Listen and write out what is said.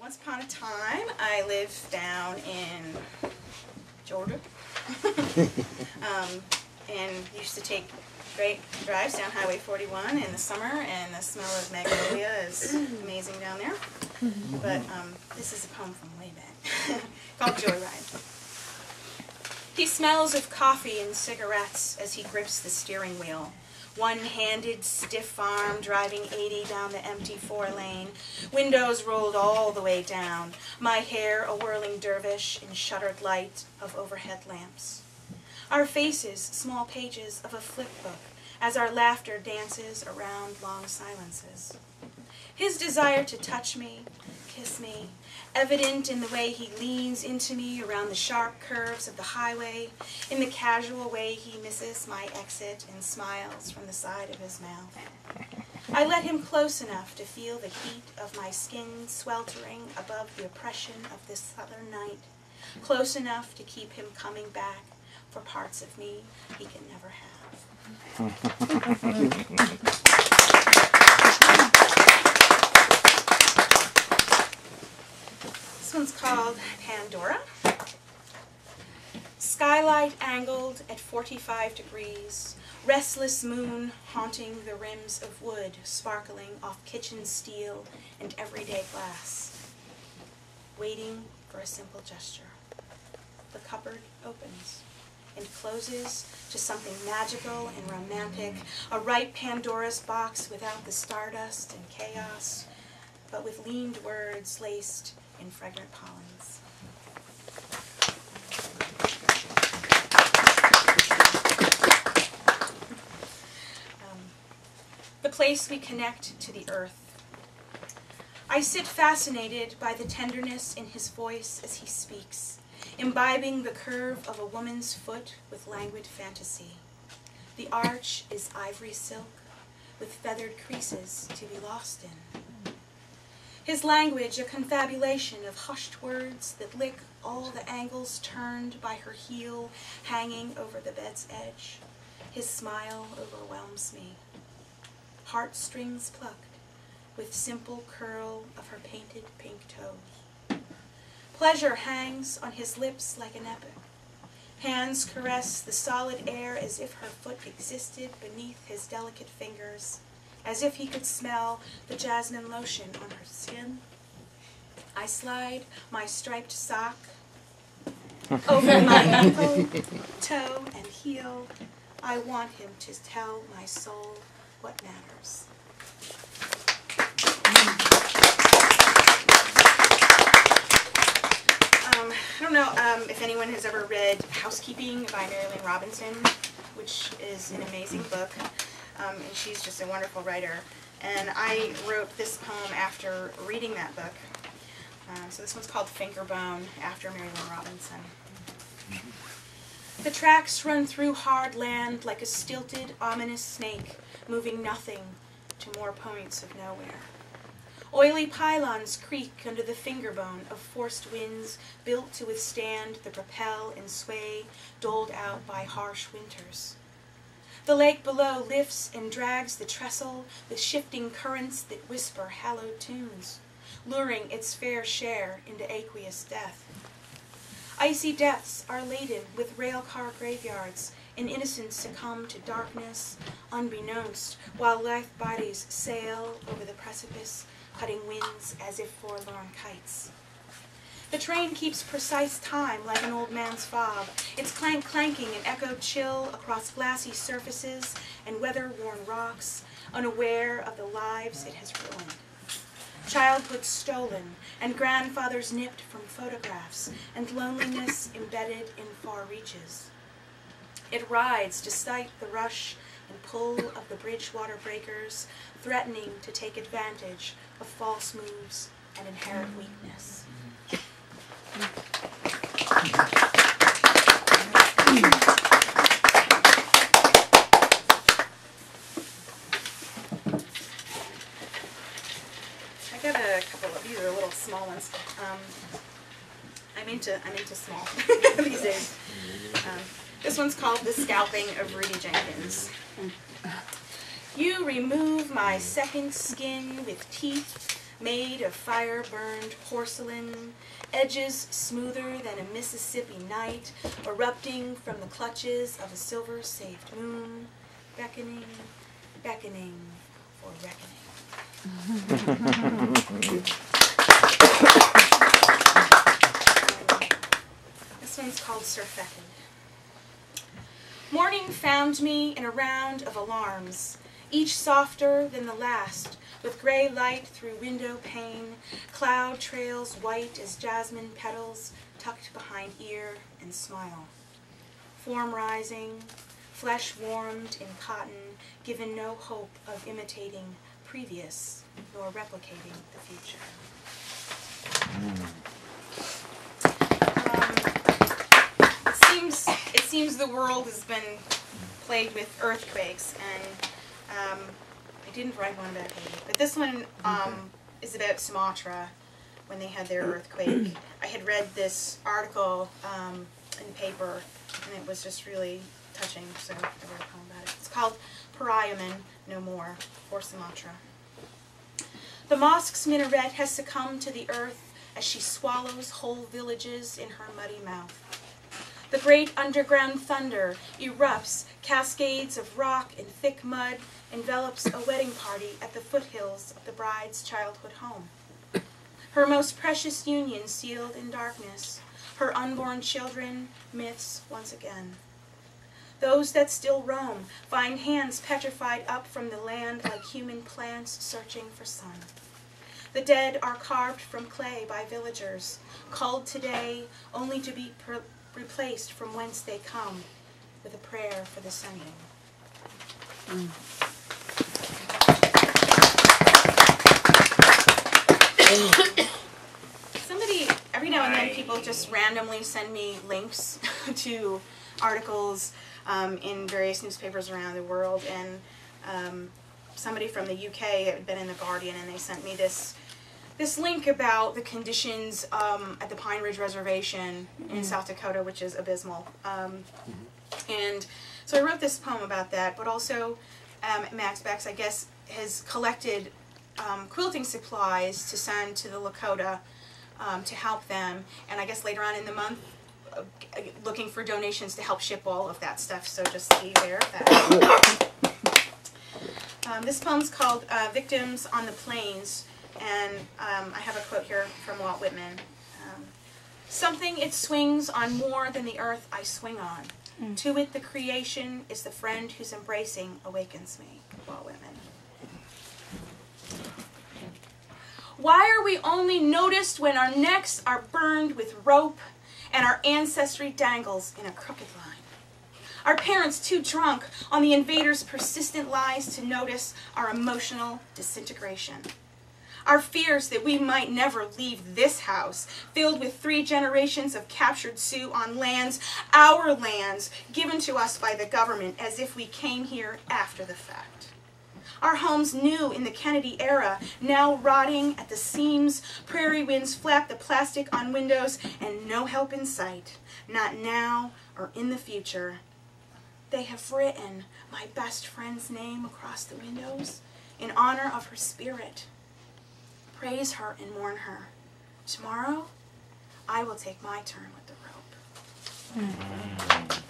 Once upon a time, I lived down in Georgia, and used to take great drives down Highway 41 in the summer, and the smell of magnolia is amazing down there. But this is a poem from way back called Joyride. He smells of coffee and cigarettes as he grips the steering wheel. One-handed, stiff arm driving 80 down the empty 4-lane. Windows rolled all the way down. My hair a whirling dervish in shuttered light of overhead lamps. Our faces small pages of a flip book as our laughter dances around long silences. His desire to touch me, kiss me, evident in the way he leans into me around the sharp curves of the highway, in the casual way he misses my exit and smiles from the side of his mouth. I let him close enough to feel the heat of my skin sweltering above the oppression of this southern night, close enough to keep him coming back for parts of me he can never have. This one's called Pandora. Skylight angled at 45 degrees, restless moon haunting the rims of wood sparkling off kitchen steel and everyday glass. Waiting for a simple gesture. The cupboard opens and closes to something magical and romantic, a ripe Pandora's box without the stardust and chaos, but with leaned words laced in fragrant pollens. The place we connect to the earth. I sit fascinated by the tenderness in his voice as he speaks, imbibing the curve of a woman's foot with languid fantasy. The arch is ivory silk with feathered creases to be lost in. His language, a confabulation of hushed words that lick all the angles turned by her heel hanging over the bed's edge. His smile overwhelms me. Heartstrings plucked with simple curl of her painted pink toes. Pleasure hangs on his lips like an epic. Hands caress the solid air as if her foot existed beneath his delicate fingers, as if he could smell the jasmine lotion on her skin. I slide my striped sock over my ankle, toe, and heel. I want him to tell my soul what matters. I don't know if anyone has ever read Housekeeping by Mary Lynn Robinson, which is an amazing book. And she's just a wonderful writer. And I wrote this poem after reading that book. So this one's called Fingerbone, after Mary Lynn Robinson. The tracks run through hard land like a stilted, ominous snake, moving nothing to more points of nowhere. Oily pylons creak under the fingerbone of forced winds built to withstand the propel and sway doled out by harsh winters. The lake below lifts and drags the trestle with shifting currents that whisper hallowed tunes, luring its fair share into aqueous death. Icy depths are laden with railcar graveyards, and innocents succumb to darkness, unbeknownst, while life bodies sail over the precipice, cutting winds as if forlorn kites. The train keeps precise time like an old man's fob, its clank clanking an echo chill across glassy surfaces and weather-worn rocks, unaware of the lives it has ruined. Childhood stolen, and grandfathers nipped from photographs, and loneliness embedded in far reaches. It rides despite the rush and pull of the Bridgewater breakers, threatening to take advantage of false moves and inherent weakness. I got a couple of these are little small ones. I'm into small these days. This one's called The Scalping of Rudy Jenkins. You remove my second skin with teeth, made of fire-burned porcelain, edges smoother than a Mississippi night, erupting from the clutches of a silver-saved moon, beckoning, beckoning, or reckoning. This one's called Sir Fecund. Morning found me in a round of alarms, each softer than the last, with gray light through window pane, cloud trails white as jasmine petals tucked behind ear and smile. Form rising, flesh warmed in cotton, given no hope of imitating previous nor replicating the future. It seems the world has been plagued with earthquakes, and I didn't write one about Haiti, but this one is about Sumatra when they had their earthquake. I had read this article in the paper, and it was just really touching, so I wrote a poem about it. It's called Pariaman No More, for Sumatra. The mosque's minaret has succumbed to the earth as she swallows whole villages in her muddy mouth. The great underground thunder erupts, cascades of rock and thick mud, envelops a wedding party at the foothills of the bride's childhood home. Her most precious union sealed in darkness, her unborn children, myths once again. Those that still roam find hands petrified up from the land like human plants searching for sun. The dead are carved from clay by villagers, culled today only to be replaced from whence they come, with a prayer for the sending. Every now and then people just randomly send me links to articles in various newspapers around the world, and somebody from the UK had been in the Guardian, and they sent me this link about the conditions at the Pine Ridge Reservation in South Dakota, which is abysmal. And so I wrote this poem about that, but also Max Bex, I guess, has collected quilting supplies to send to the Lakota to help them, and I guess later on in the month looking for donations to help ship all of that stuff, so just be aware of that. This poem's called Victims on the Plains, and I have a quote here from Walt Whitman. Something it swings on more than the earth I swing on. To it the creation is the friend whose embracing awakens me. Walt Whitman. Why are we only noticed when our necks are burned with rope and our ancestry dangles in a crooked line? Our parents too drunk on the invaders' persistent lies to notice our emotional disintegration. Our fears that we might never leave this house, filled with 3 generations of captured Sioux on lands, our lands, given to us by the government as if we came here after the fact. Our homes new in the Kennedy era, now rotting at the seams, prairie winds flap the plastic on windows, and no help in sight, not now or in the future. They have written my best friend's name across the windows in honor of her spirit. Praise her and mourn her. Tomorrow, I will take my turn with the rope.